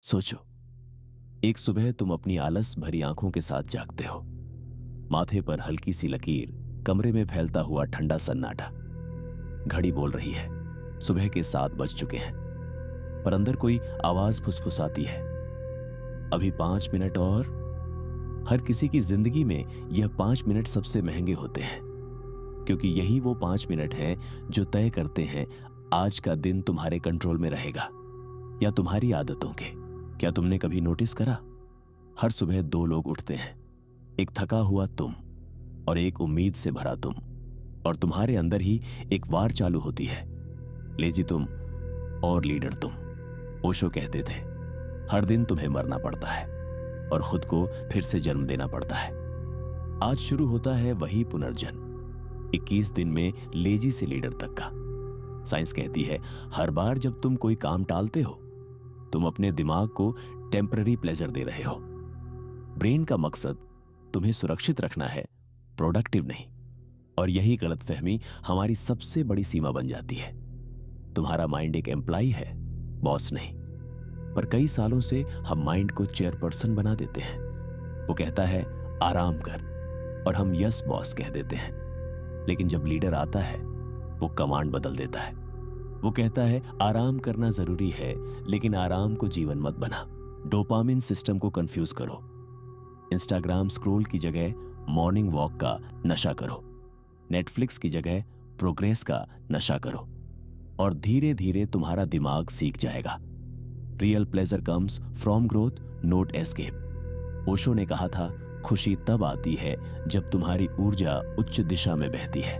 सोचो, एक सुबह तुम अपनी आलस भरी आंखों के साथ जागते हो। माथे पर हल्की सी लकीर, कमरे में फैलता हुआ ठंडा सन्नाटा। घड़ी बोल रही है सुबह के 7 बज चुके हैं, पर अंदर कोई आवाज फुसफुसाती है, अभी 5 मिनट और। हर किसी की जिंदगी में यह 5 मिनट सबसे महंगे होते हैं, क्योंकि यही वो 5 मिनट हैं जो तय करते हैं आज का दिन तुम्हारे कंट्रोल में रहेगा या तुम्हारी आदतों के। क्या तुमने कभी नोटिस करा, हर सुबह 2 लोग उठते हैं, एक थका हुआ तुम और एक उम्मीद से भरा तुम, और तुम्हारे अंदर ही एक वार चालू होती है, लेजी तुम और लीडर तुम। ओशो कहते थे हर दिन तुम्हें मरना पड़ता है और खुद को फिर से जन्म देना पड़ता है। आज शुरू होता है वही पुनर्जन्म, 21 दिन में लेजी से लीडर तक का। साइंस कहती है हर बार जब तुम कोई काम टालते हो, तुम अपने दिमाग को टेम्पररी प्लेजर दे रहे हो। ब्रेन का मकसद तुम्हें सुरक्षित रखना है, प्रोडक्टिव नहीं। और यही गलतफहमी हमारी सबसे बड़ी सीमा बन जाती है। तुम्हारा माइंड एक एम्प्लॉय है, बॉस नहीं। पर कई सालों से हम माइंड को चेयरपर्सन बना देते हैं। वो कहता है आराम कर, और हम यस बॉस कह देते हैं। लेकिन जब लीडर आता है, वो कमांड बदल देता है। वो कहता है आराम करना जरूरी है, लेकिन आराम को जीवन मत बना। डोपामिन सिस्टम को कंफ्यूज करो। इंस्टाग्राम स्क्रॉल की जगह मॉर्निंग वॉक का नशा करो। नेटफ्लिक्स की जगह प्रोग्रेस का नशा करो, और धीरे धीरे तुम्हारा दिमाग सीख जाएगा real pleasure comes from growth, note escape. Osho ने कहा था खुशी तब आती है जब तुम्हारी ऊर्जा उच्च दिशा में बहती है।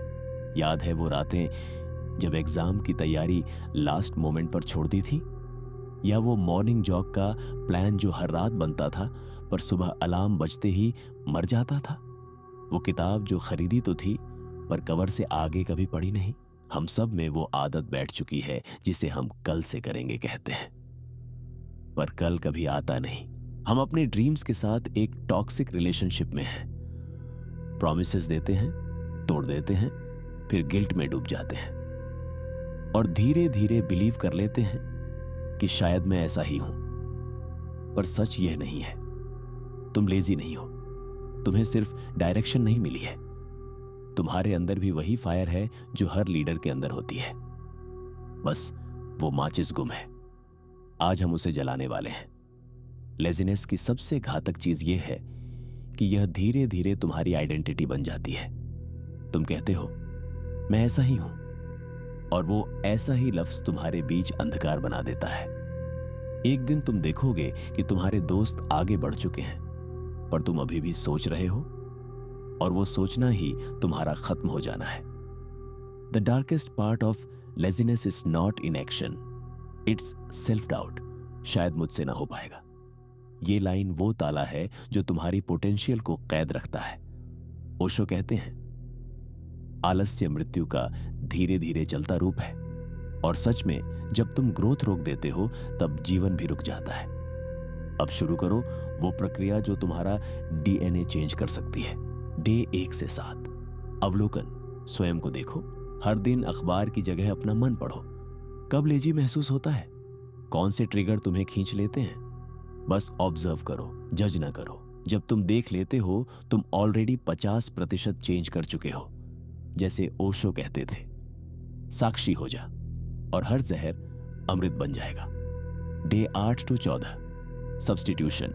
याद है वो रातें जब एग्जाम की तैयारी लास्ट मोमेंट पर छोड़ दी थी, या वो मॉर्निंग जॉग का प्लान जो हर रात बनता था पर सुबह अलार्म बजते ही मर जाता था। वो किताब जो खरीदी तो थी पर कवर से आगे कभी पढ़ी नहीं। हम सब में वो आदत बैठ चुकी है जिसे हम कल से करेंगे कहते हैं, पर कल कभी आता नहीं। हम अपने ड्रीम्स के साथ एक टॉक्सिक रिलेशनशिप में हैं। प्रॉमिसेस देते हैं, तोड़ देते हैं, फिर गिल्ट में डूब जाते हैं, और धीरे धीरे बिलीव कर लेते हैं कि शायद मैं ऐसा ही हूं। पर सच यह नहीं है। तुम लेजी नहीं हो, तुम्हें सिर्फ डायरेक्शन नहीं मिली है। तुम्हारे अंदर भी वही फायर है जो हर लीडर के अंदर होती है, बस वो माचिस गुम है। आज हम उसे जलाने वाले हैं। लेजीनेस की सबसे घातक चीज यह है कि यह धीरे धीरे तुम्हारी आइडेंटिटी बन जाती है। तुम कहते हो मैं ऐसा ही हूं, और वो ऐसा ही लफ्ज तुम्हारे बीच अंधकार बना देता है। एक दिन तुम देखोगे कि तुम्हारे दोस्त आगे बढ़ चुके हैं, पर तुम अभी भी सोच रहे हो, और वो सोचना ही तुम्हारा खत्म हो जाना है। The darkest part of laziness is not in action, it's self doubt. शायद मुझसे ना हो पाएगा। ये लाइन वो ताला है जो तुम्हारी पोटेंशियल को कैद रखता है। ओशो कहते हैं आलस्य मृत्यु का धीरे धीरे चलता रूप है, और सच में जब तुम ग्रोथ रोक देते हो तब जीवन भी रुक जाता है। अब शुरू करो वो प्रक्रिया जो तुम्हारा डीएनए चेंज कर सकती है। डे 1 से 7 अवलोकन। स्वयं को देखो। हर दिन अखबार की जगह अपना मन पढ़ो। कब लेजी महसूस होता है, कौन से ट्रिगर तुम्हें खींच लेते हैं, बस ऑब्जर्व करो, जज ना करो। जब तुम देख लेते हो तुम ऑलरेडी 50% चेंज कर चुके हो। जैसे ओशो कहते थे साक्षी हो जा और हर जहर अमृत बन जाएगा। Day 8 to 14 substitution.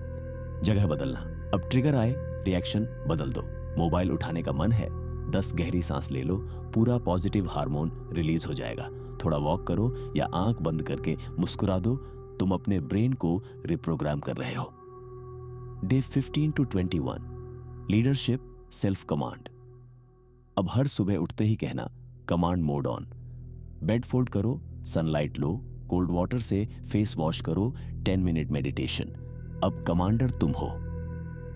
जगह बदलना। अब ट्रिगर आए, रिएक्शन बदल दो। मोबाइल उठाने का मन है, 10 गहरी सांस ले लो, पूरा पॉजिटिव हार्मोन रिलीज हो जाएगा। थोड़ा वॉक करो या आंख बंद करके मुस्कुरा दो, तुम अपने ब्रेन को रिप्रोग्राम कर रहे हो। Day 15 to 21 leadership, self command. अब हर सुबह उठते ही कहना command mode on. Bed fold करो, सनलाइट लो, कोल्ड वाटर से फेस वॉश करो, 10 मिनट मेडिटेशन। अब कमांडर तुम हो।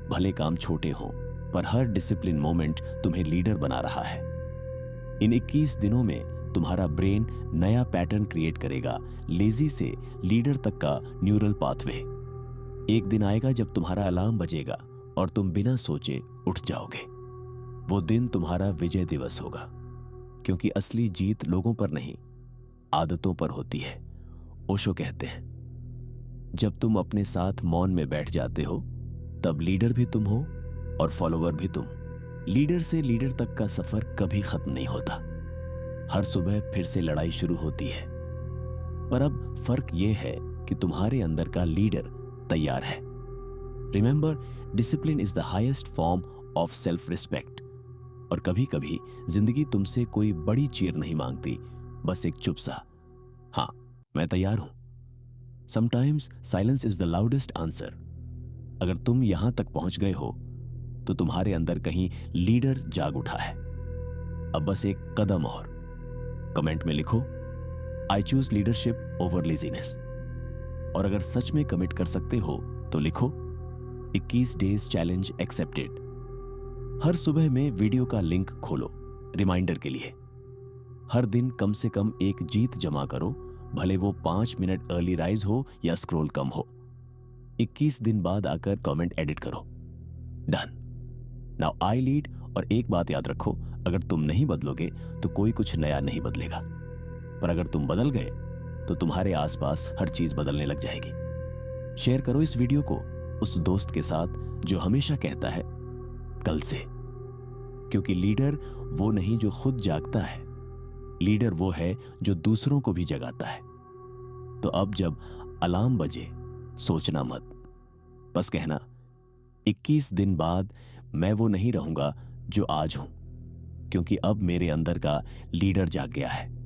भले काम छोटे हो, पर हर डिसिप्लिन मोमेंट तुम्हें लीडर बना रहा है। इन 21 दिनों में तुम्हारा ब्रेन नया पैटर्न क्रिएट करेगा, लेजी से लीडर तक का न्यूरल पाथवे। एक दिन आएगा जब तुम्हारा अलार्म बजेगा और तुम बिना सोचे उठ जाओगे। वो दिन तुम्हारा विजय दिवस होगा, क्योंकि असली जीत लोगों पर नहीं, आदतों पर होती है। ओशो कहते हैं जब तुम अपने साथ मौन में बैठ जाते हो, तब लीडर भी तुम हो और फॉलोवर भी तुम। लीडर से लीडर तक का सफर कभी खत्म नहीं होता। हर सुबह फिर से लड़ाई शुरू होती है। पर अब फर्क यह है कि तुम्हारे अंदर का लीडर तैयार है। Remember, discipline is the highest form of self respect. और कभी कभी जिंदगी तुमसे कोई बड़ी चीर नहीं मांगती, बस एक चुप सा हाँ मैं तैयार हूं। Sometimes silence is the loudest answer. अगर तुम यहां तक पहुंच गए हो तो तुम्हारे अंदर कहीं लीडर जाग उठा है। अब बस एक कदम और। कमेंट में लिखो, I choose leadership over laziness. और अगर सच में कमिट कर सकते हो तो लिखो, 21 डेज चैलेंज एक्सेप्टेड। हर सुबह में वीडियो का लिंक खोलो रिमाइंडर के लिए। हर दिन कम से कम एक जीत जमा करो, भले वो 5 मिनट अर्ली राइज हो या स्क्रॉल कम हो। 21 दिन बाद आकर कमेंट एडिट करो। डन। Now I lead. और एक बात याद रखो, अगर तुम नहीं बदलोगे तो कोई कुछ नया नहीं बदलेगा। पर अगर तुम बदल गए तो तुम्हारे आसपास हर चीज बदलने लग जाएगी। शेयर करो इस वीडियो को उस दोस्त के साथ जो हमेशा कहता है कल से। क्योंकि लीडर वो नहीं जो खुद जागता है, लीडर वो है जो दूसरों को भी जगाता है। तो अब जब अलार्म बजे, सोचना मत, बस कहना 21 दिन बाद मैं वो नहीं रहूंगा जो आज हूं, क्योंकि अब मेरे अंदर का लीडर जाग गया है।